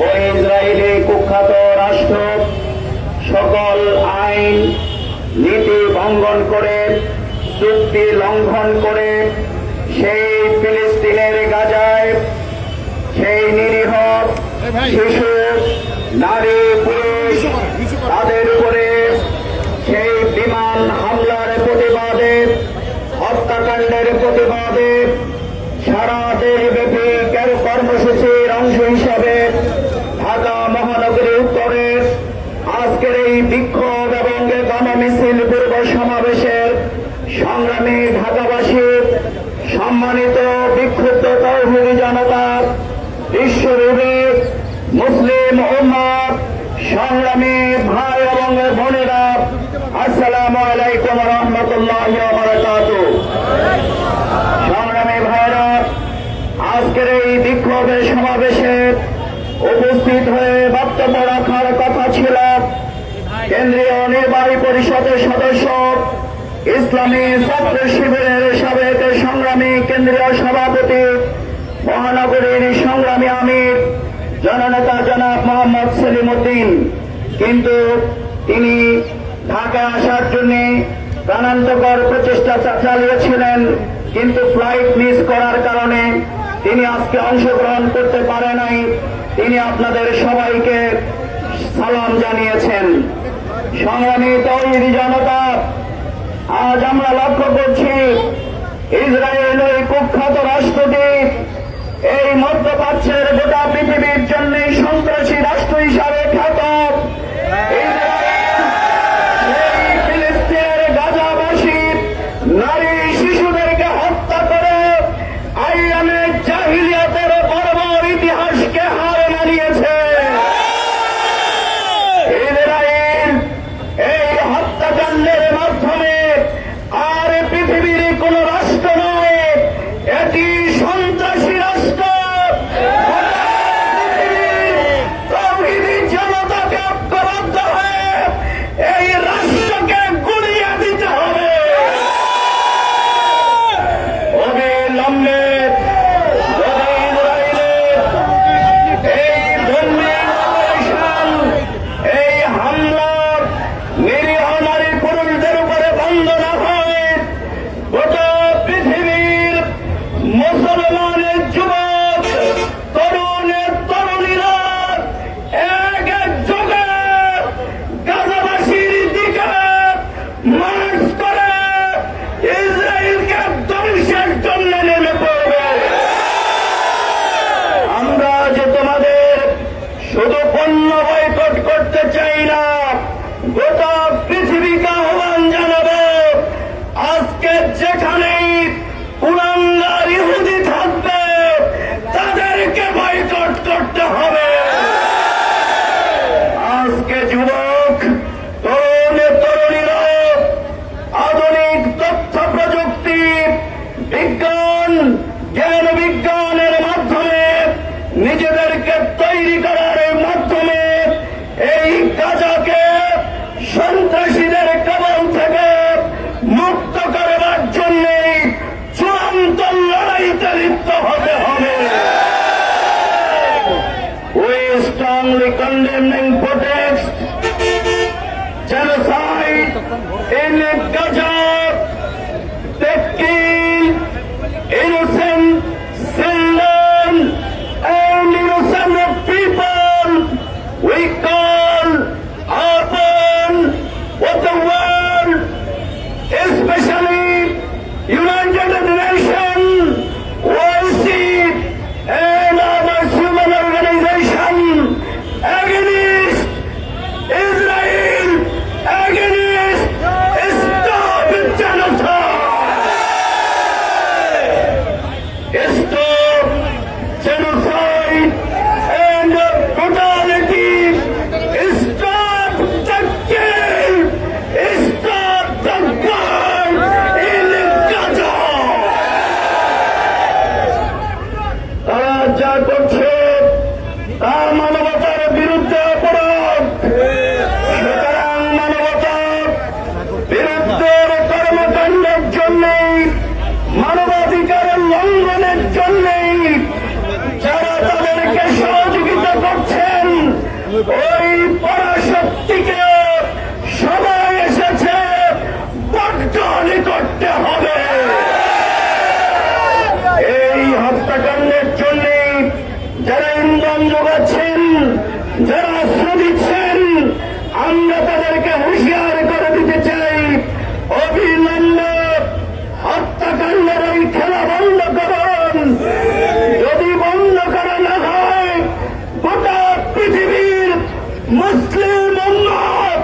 ও Israeli কুখ্যাত রাষ্ট্র সকল আইন নীতি ভঙ্গন করে, চুক্তি লঙ্ঘন করে সেই ফিলিস্তিনের গাজায় সেই নিরীহ শিশু, নারী, পুরুষ তাদের উপরে সেই বিমান হামলার প্রতিবাদে, হত্যাকাণ্ডের প্রতিবাদে সারা দেশব্যাপী কর্মসূচির অংশ হিসাবে ঢাকা মহানগরী উত্তরে আজকের এই বিক্ষোভ এবং গণমিছিল পূর্ব সমাবেশের সংগ্রামী ঢাকাবাসী, সম্মানিত বিক্ষুব্ধ তৌহিদি জনতা, বিশ্বব্যাপী মুসলিম উম্মাহ, সংগ্রামী ভাই এবং বোনেরা, আসসালামু আলাইকুম ওয়া রাহমাতুল্লাহি ওয়া বারাকাতুহু। সংগ্রামী ভাইরা, আজকের এই বিক্ষোভের সমাবেশে উপস্থিত হয়ে বক্তব্য রাখার কথা ছিল কেন্দ্রীয় নির্বাহী পরিষদের সদস্য, ইসলামী ছাত্র শিবিরের সাবেক সংগ্রামী কেন্দ্রীয় সভাপতি, মহানগরীর সংগ্রামী আমির জননেতা জনাব মোহাম্মদ সেলিম উদ্দিন। কিন্তু তিনি ঢাকায় আসার জন্য প্রাণান্তকর প্রচেষ্টা চালিয়েছিলেন, কিন্তু ফ্লাইট মিস করার কারণে তিনি আজকে অংশগ্রহণ করতে পারে নাই। তিনি আপনাদের সবাইকে সালাম জানিয়েছেন। সংগ্রামী তৌহিদি জনতা, আজ আমরা লক্ষ্য করছি ইসরায়েল এই কুখ্যাত রাষ্ট্রটি এই মধ্যপ্রাচ্যের গোটা পৃথিবীর জন্য সন্ত্রাসী রাষ্ট্র হিসাবে খ্যাত। ফিলিস্তিনের গাজাবাসী নারী শিশুদেরকে হত্যা করে আইয়ামে জাহিলিয়াতের বর্বর ইতিহাসকে হার মানিয়েছে। ইসরায়েল এই হত্যাকাণ্ডের মাধ্যমে আর পৃথিবীর কোন রাষ্ট্র নয়, এটি সন্ত্রাসী রাষ্ট্র। তৌহিদি জনতাকে ঐক্যবদ্ধ হয়ে এই রাষ্ট্রকে গুড়িয়ে দিতে হবে। অবিলম্বে যদি ইসরায়েলের এই ধর্মীয় অপারেশন, এই হামলা নিরীহ নারী পুরুষদের উপরে বন্ধ না হয়, গোটা পৃথিবীর মুসলমানের যুবক, তরুণের তরুণীরা এক একযোগে গাজাবাসীর দিকে মার্চ করে ইসরায়েলকে ধ্বংসের জন্য নেমে পড়বে। আমরা যে তোমাদের শুধু পণ্য বয়কট করতে চাই না, গোটা পৃথিবীকে আহ্বান জানাবো, আজকে যেখানেই কুলাঙ্গার ইহুদি থাকবে তাদেরকে বয়কট করতে হবে। আজকে যুবক, তরুণ তরুণীরা আধুনিক তথ্য প্রযুক্তি, বিজ্ঞান, জ্ঞান বিজ্ঞানের মাধ্যমে নিজেদেরকে তৈরি করার মাধ্যমে এই গাজাকে সন্ত্রাসীদের কবল থেকে মুক্ত করবার জন্য চূড়ান্ত লড়াইতে লিপ্ত হতে হবে। We strongly condemning protest genocide in Gaza. They kill innocent children and innocent people. We call upon what the world, especially United Nations, OIC, and other human organizations against Israel, against stop ওই পরাশক্তিকে সবাই এসেছে বর্জনে করতে হবে। এই হত্যাকাণ্ডের জন্য যারা ইন্ধন যোগাচ্ছেন, যারা অস্ত্র দিচ্ছেন, আমরা তাদেরকে হুঁশিয়ার করে দিতে চাই, অবিলম্বে হত্যাকাণ্ডের এই খেলা বন্ধ করুন। যদি বন্ধ করা না হয়, গোটা পৃথিবীর মুসলিম উম্মত